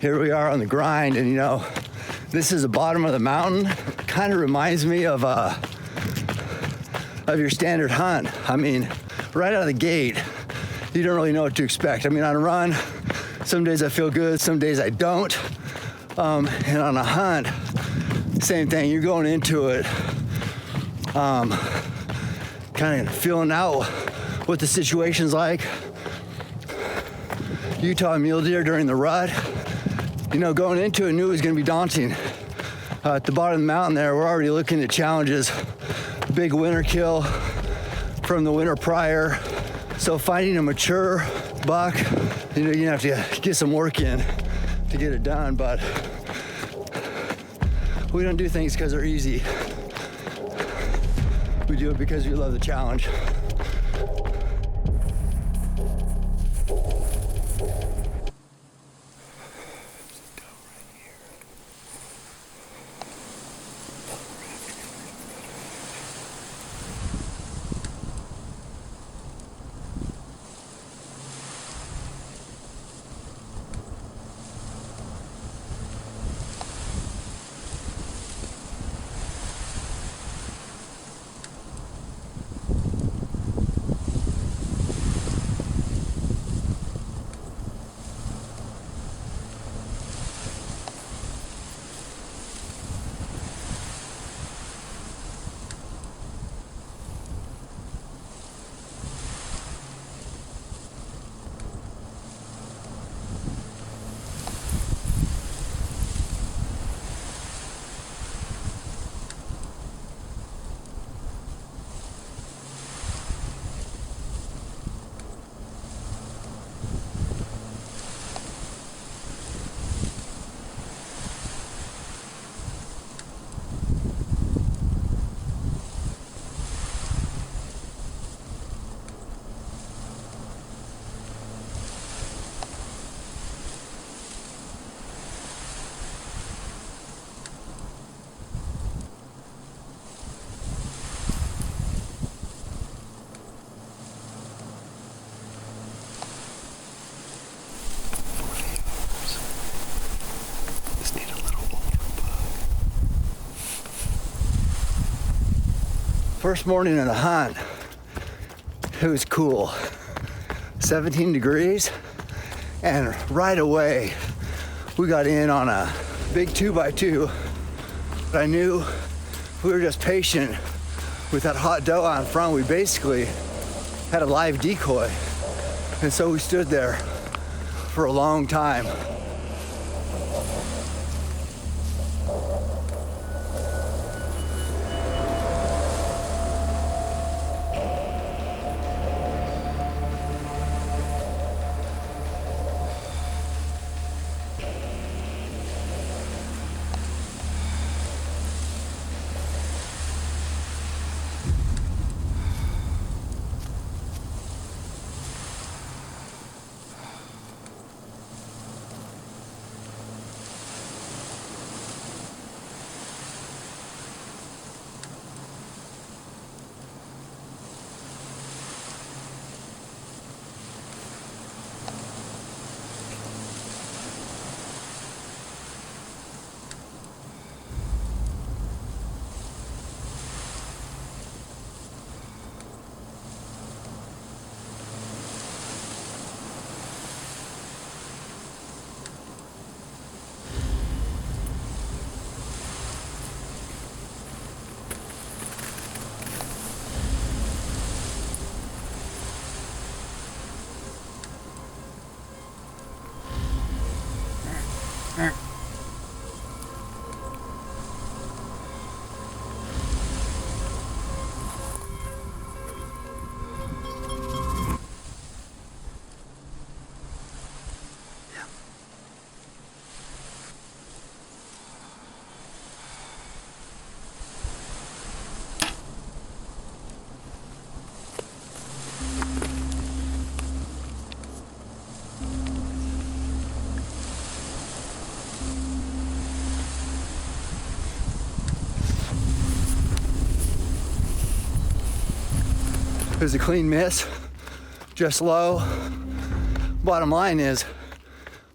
here we are on the grind, and you know, this is the bottom of the mountain. Kind of reminds me of your standard hunt. I mean, right out of the gate, you don't really know what to expect. I mean, on a run, some days I feel good, some days I don't. And on a hunt, same thing. You're going into it, kind of feeling out what the situation's like. Utah mule deer during the rut, you know, going into it, knew it was going to be daunting. At the bottom of the mountain there, we're already looking at challenges. Big winter kill from the winter prior. So finding a mature buck, you know, you have to get some work in to get it done, but we don't do things because they're easy. We do it because we love the challenge. First morning of the hunt, it was cool. 17 degrees, and right away we got in on a big 2x2. But I knew if we were just patient with that hot doe out in front, we basically had a live decoy. And so we stood there for a long time. It was a clean miss, just low. Bottom line is,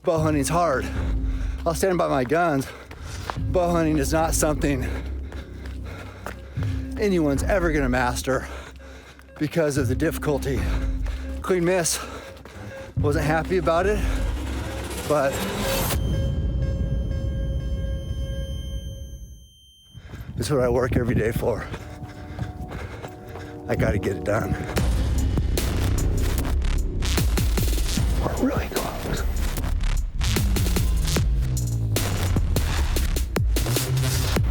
bow hunting's hard. I'll stand by my guns. Bow hunting is not something anyone's ever gonna master because of the difficulty. Clean miss, wasn't happy about it, but it's what I work every day for. I gotta get it done. We're really close.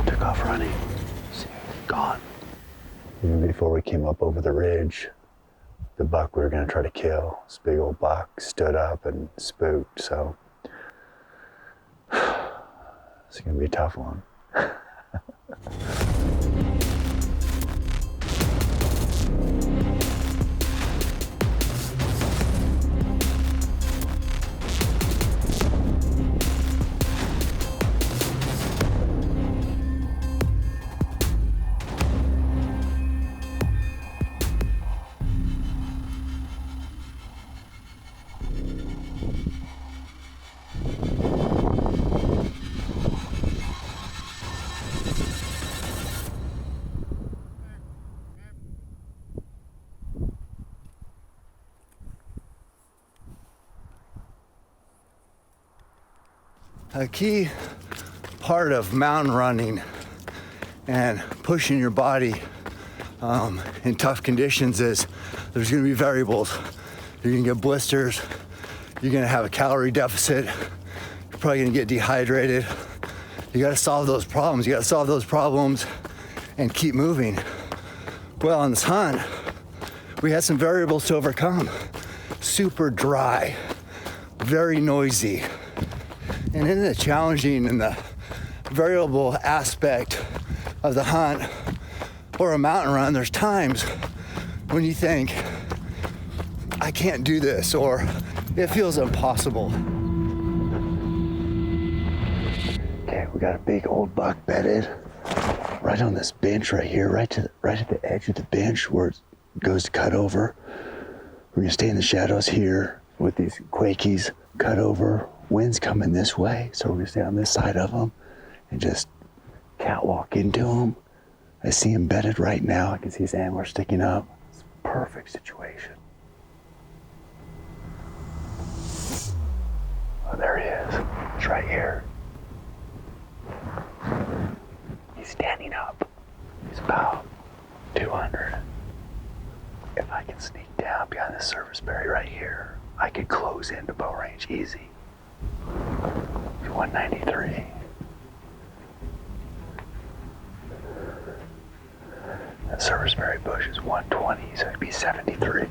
Took off running. See, gone. Even before we came up over the ridge, the buck we were gonna try to kill, this big old buck, stood up and spooked, so it's gonna be a tough one. A key part of mountain running and pushing your body in tough conditions is there's gonna be variables. You're gonna get blisters, you're gonna have a calorie deficit, you're probably gonna get dehydrated. You gotta solve those problems. You gotta solve those problems and keep moving. Well, on this hunt, we had some variables to overcome. Super dry, very noisy. And in the challenging and the variable aspect of the hunt or a mountain run, there's times when you think, I can't do this, or it feels impossible. Okay, we got a big old buck bedded right on this bench right here, right at the edge of the bench where it goes to cut over. We're gonna stay in the shadows here with these quakies cut over. Wind's coming this way, so we're gonna stay on this side of them and just catwalk into them. I see him bedded right now. I can see his antler sticking up. It's a perfect situation. Oh, there he is. He's right here. He's standing up. He's about 200. If I can sneak down behind this surface berry right here, I could close into bow range easy. 193. That serviceberry bush is 120, so it'd be 73.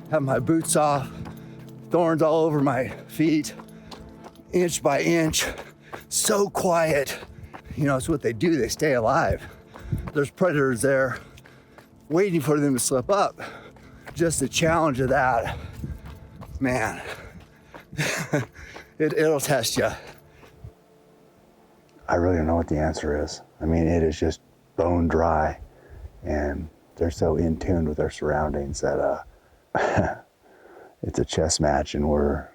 Have my boots off, thorns all over my feet, inch by inch, so quiet. You know, it's what they do, they stay alive. There's predators there waiting for them to slip up. Just the challenge of that, man, it'll test you. I really don't know what the answer is. I mean, it is just bone dry, and they're so in tune with their surroundings that it's a chess match, and we're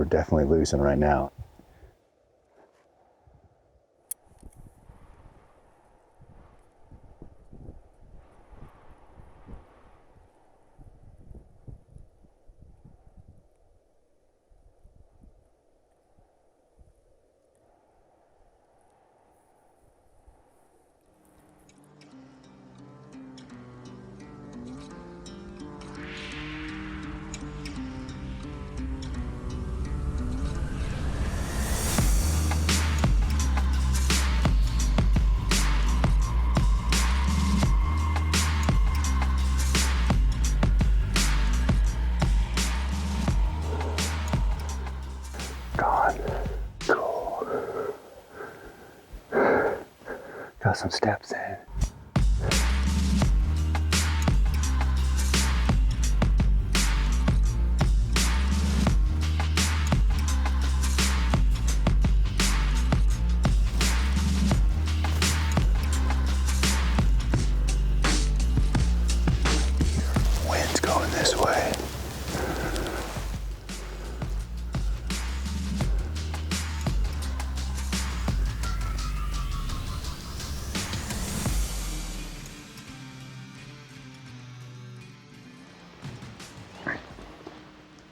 definitely losing right now. got some steps in. Wind's going this way.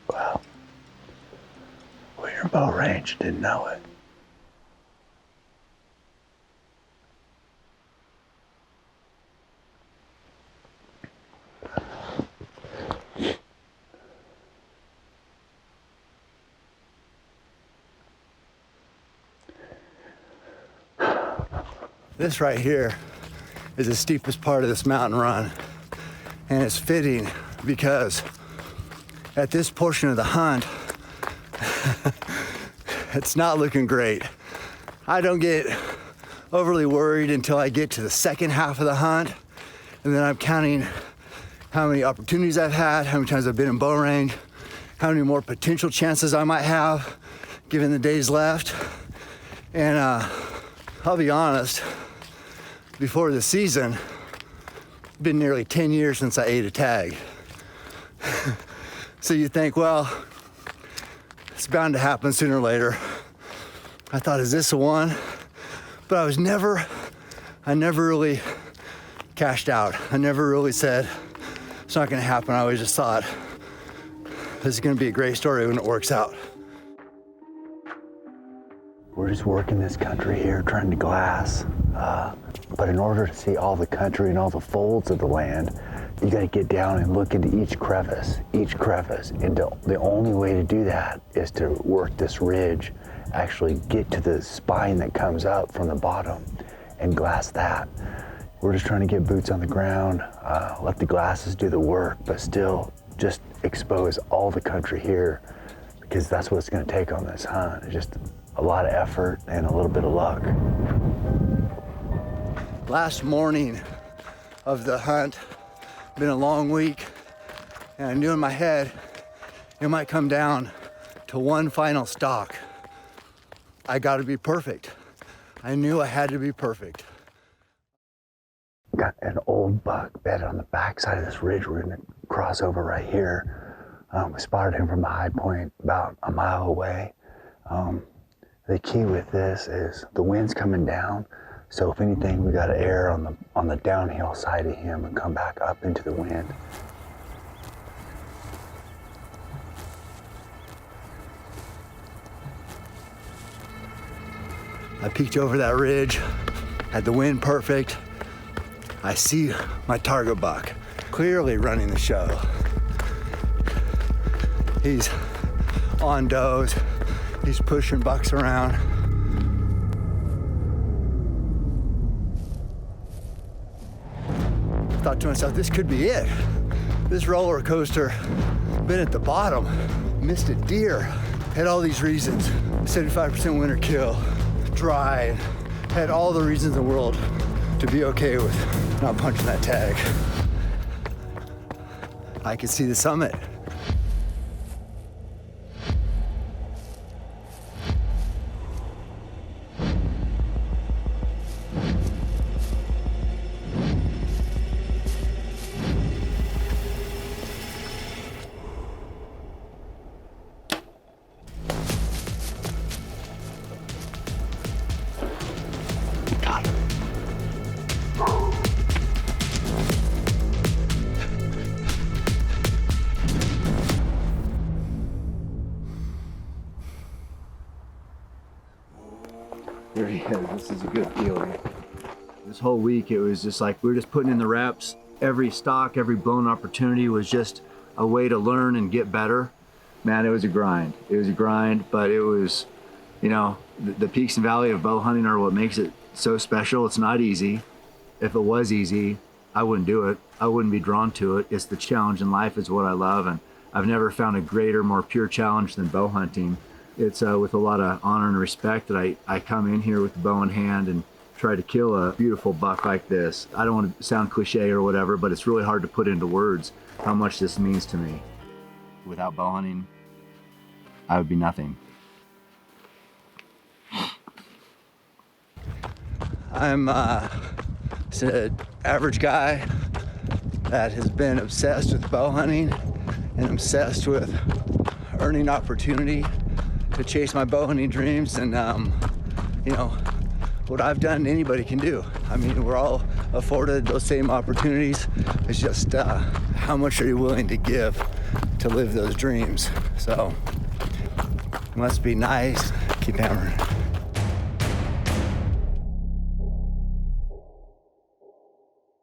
Well, we're in bow range, didn't know it. This right here is the steepest part of this mountain run, and it's fitting because at this portion of the hunt, it's not looking great. I don't get overly worried until I get to the second half of the hunt, and then I'm counting how many opportunities I've had, how many times I've been in bow range, how many more potential chances I might have given the days left. And I'll be honest, before the season, it's been nearly 10 years since I ate a tag. So you think, well, it's bound to happen sooner or later. I thought, is this the one? But I never really cashed out. I never really said, it's not gonna happen. I always just thought, this is gonna be a great story when it works out. We're just working this country here, trying to glass. But in order to see all the country and all the folds of the land, you gotta get down and look into each crevice. And the only way to do that is to work this ridge, actually get to the spine that comes up from the bottom and glass that. We're just trying to get boots on the ground, let the glasses do the work, but still just expose all the country here, because that's what it's gonna take on this hunt. It's just a lot of effort and a little bit of luck. Last morning of the hunt, been a long week, and I knew in my head it might come down to one final stalk. I gotta be perfect. I knew I had to be perfect. Got an old buck bedded on the backside of this ridge. We're gonna cross over right here. We spotted him from a high point about a mile away. The key with this is the wind's coming down, so if anything, we got to err on the downhill side of him and come back up into the wind. I peeked over that ridge, had the wind perfect. I see my target buck clearly running the show. He's on does. He's pushing bucks around. Thought to myself, this could be it. This roller coaster, been at the bottom, missed a deer, had all these reasons. 75% winter kill, dry, had all the reasons in the world to be okay with not punching that tag. I could see the summit. There he is. This is a good feeling. This whole week, it was just like we were just putting in the reps. Every stalk, every blown opportunity was just a way to learn and get better. Man, it was a grind. It was a grind, but it was, you know, the peaks and valleys of bow hunting are what makes it so special. It's not easy. If it was easy, I wouldn't do it. I wouldn't be drawn to it. It's the challenge in life is what I love, and I've never found a greater, more pure challenge than bow hunting. It's with a lot of honor and respect that I come in here with the bow in hand and try to kill a beautiful buck like this. I don't want to sound cliche or whatever, but it's really hard to put into words how much this means to me. Without bow hunting, I would be nothing. I'm just an average guy that has been obsessed with bow hunting and obsessed with earning opportunity to chase my bow hunting dreams. And you know, what I've done, anybody can do. I mean, we're all afforded those same opportunities. It's just how much are you willing to give to live those dreams? So, let's be nice, keep hammering.